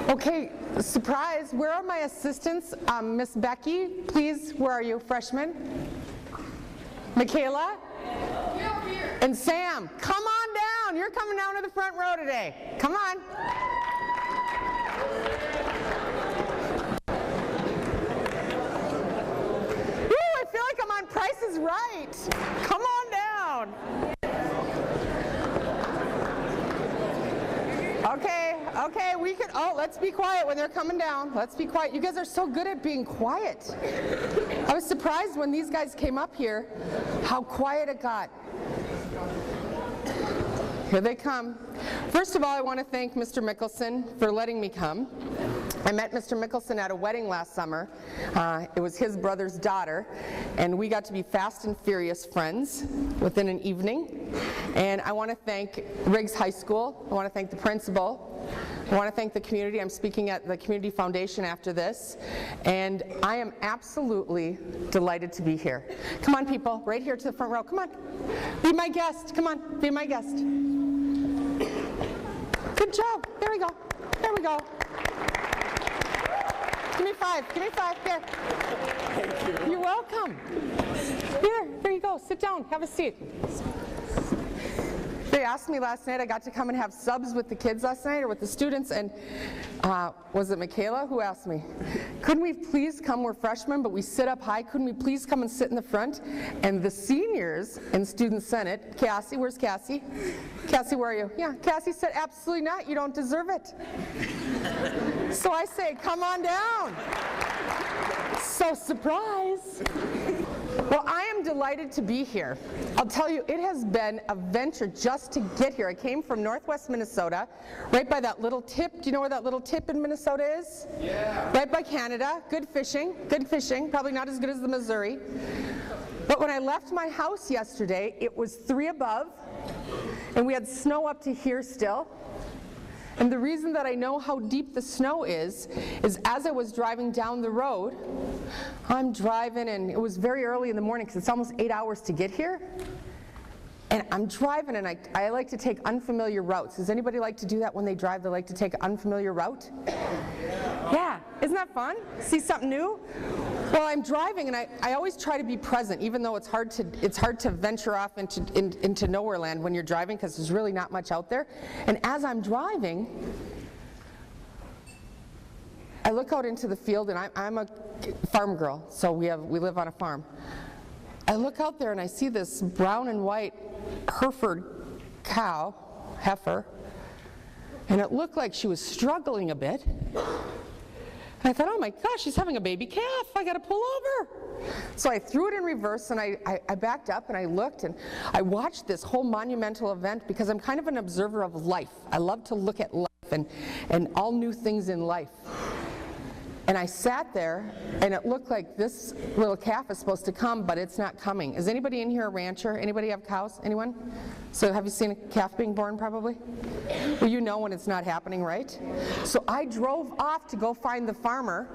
Okay, surprise, where are my assistants? Miss Becky, please, where are you, freshman? Michaela? And Sam, come on down. You're coming down to the front row today. Come on. Woo, I feel like I'm on Price is Right. Come on down. Okay, we can, let's be quiet when they're coming down. Let's be quiet. You guys are so good at being quiet. I was surprised when these guys came up here how quiet it got. Here they come. First of all, I want to thank Mr. Mickelson for letting me come. I met Mr. Mickelson at a wedding last summer. It was his brother's daughter, and we got to be fast and furious friends within an evening. And I want to thank Riggs High School. I want to thank the principal. I want to thank the community. I'm speaking at the Community Foundation after this, and I am absolutely delighted to be here. Come on, people, right here to the front row. Come on, be my guest. Come on, be my guest. Good job. There we go. There we go. Give me five. Give me five. There. Thank you. You're welcome. Here you go. Sit down. Have a seat. They asked me last night, I got to come and have subs with the kids last night, or with the students, and was it Michaela who asked me, couldn't we please come, we're freshmen, but we sit up high, couldn't we please come and sit in the front? And the seniors in Student Senate, Cassie, where's Cassie? Cassie, where are you? Yeah, Cassie said, absolutely not, you don't deserve it. So I say, come on down. So surprise. Well, I am delighted to be here. I'll tell you, it has been a venture just to get here. I came from northwest Minnesota, right by that little tip. Do you know where that little tip in Minnesota is? Yeah. Right by Canada. Good fishing, probably not as good as the Missouri. But when I left my house yesterday, it was 3 above, and we had snow up to here still. And the reason that I know how deep the snow is as I was driving down the road, I'm driving, and it was very early in the morning because it's almost 8 hours to get here. And I'm driving, and I like to take unfamiliar routes. Does anybody like to do that when they drive? They like to take an unfamiliar route? Yeah, isn't that fun? See something new? Well, I'm driving, and I always try to be present, even though it's hard to venture off into nowhere land when you're driving, because there's really not much out there. And as I'm driving, I look out into the field, and I'm a farm girl, so we live on a farm. I look out there and I see this brown and white Hereford cow, heifer, and it looked like she was struggling a bit. And I thought, oh my gosh, she's having a baby calf. I got to pull over. So I threw it in reverse, and I backed up, and I looked, and I watched this whole monumental event because I'm kind of an observer of life. I love to look at life and all new things in life. And I sat there, and it looked like this little calf is supposed to come, but it's not coming. Is anybody in here a rancher? Anybody have cows? Anyone? So have you seen a calf being born, probably? Well, you know when it's not happening, right? So I drove off to go find the farmer,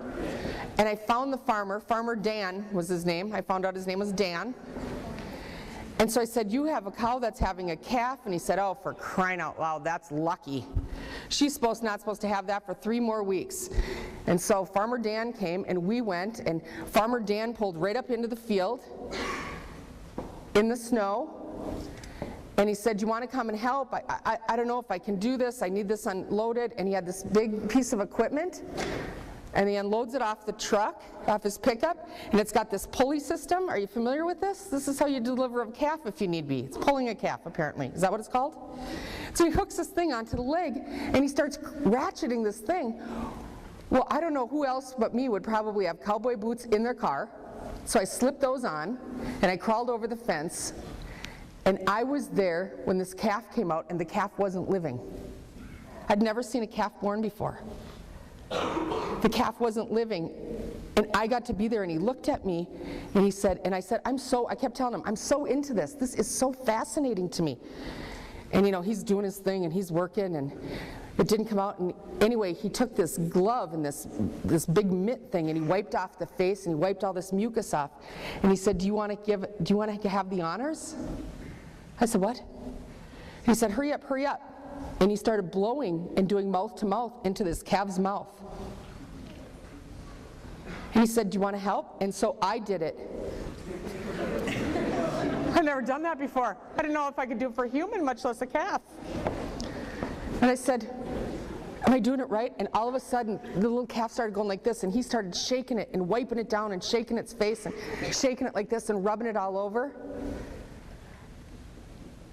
and I found the farmer. Farmer Dan was his name. I found out his name was Dan. And so I said, you have a cow that's having a calf? And he said, oh, for crying out loud, that's lucky. She's not supposed to have that for 3 more weeks. And so Farmer Dan came, and we went, and Farmer Dan pulled right up into the field in the snow, and he said, do you want to come and help? I don't know if I can do this. I need this unloaded. And he had this big piece of equipment, and he unloads it off the truck, off his pickup, and it's got this pulley system. Are you familiar with this? This is how you deliver a calf if you need be. It's pulling a calf, apparently. Is that what it's called? So he hooks this thing onto the leg, and he starts ratcheting this thing. Well, I don't know who else but me would probably have cowboy boots in their car. So I slipped those on, and I crawled over the fence, and I was there when this calf came out, and the calf wasn't living. I'd never seen a calf born before. The calf wasn't living, and I got to be there, and he looked at me, and he said, and I said, I kept telling him, I'm so into this. This is so fascinating to me. And you know, he's doing his thing, and he's working, and it didn't come out. And anyway, he took this glove and this big mitt thing, and he wiped off the face, and he wiped all this mucus off. And he said, do you want to have the honors? I said, what? He said, hurry up, hurry up. and he started blowing and doing mouth to mouth into this calf's mouth. And he said, "Do you want to help?" And so I did it. I've never done that before. I didn't know if I could do it for a human, much less a calf. And I said, "Am I doing it right?" And all of a sudden, the little calf started going like this, and he started shaking it and wiping it down and shaking its face and shaking it like this and rubbing it all over.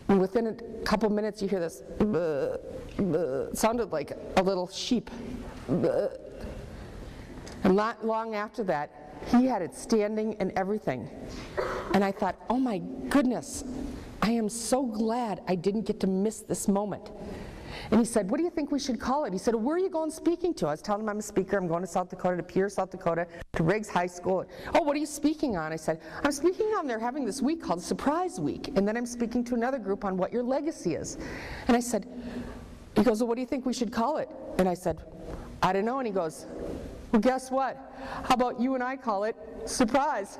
And within a couple minutes, you hear this, "Bleh, bleh." It sounded like a little sheep. Bleh. And not long after that, he had it standing and everything. And I thought, oh my goodness, I am so glad I didn't get to miss this moment. And he said, "What do you think we should call it?" He said, "Where are you going speaking to?" I was telling him I'm a speaker. I'm going to South Dakota, to Pierre, South Dakota, to Riggs High School. "Oh, what are you speaking on?" I said, "I'm speaking on, they're having this week called Surprise Week. And then I'm speaking to another group on what your legacy is." And I said, he goes, "Well, what do you think we should call it?" And I said, "I don't know." And he goes, "Well, guess what? How about you and I call it Surprise?"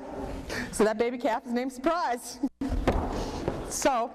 So that baby calf is named Surprise. So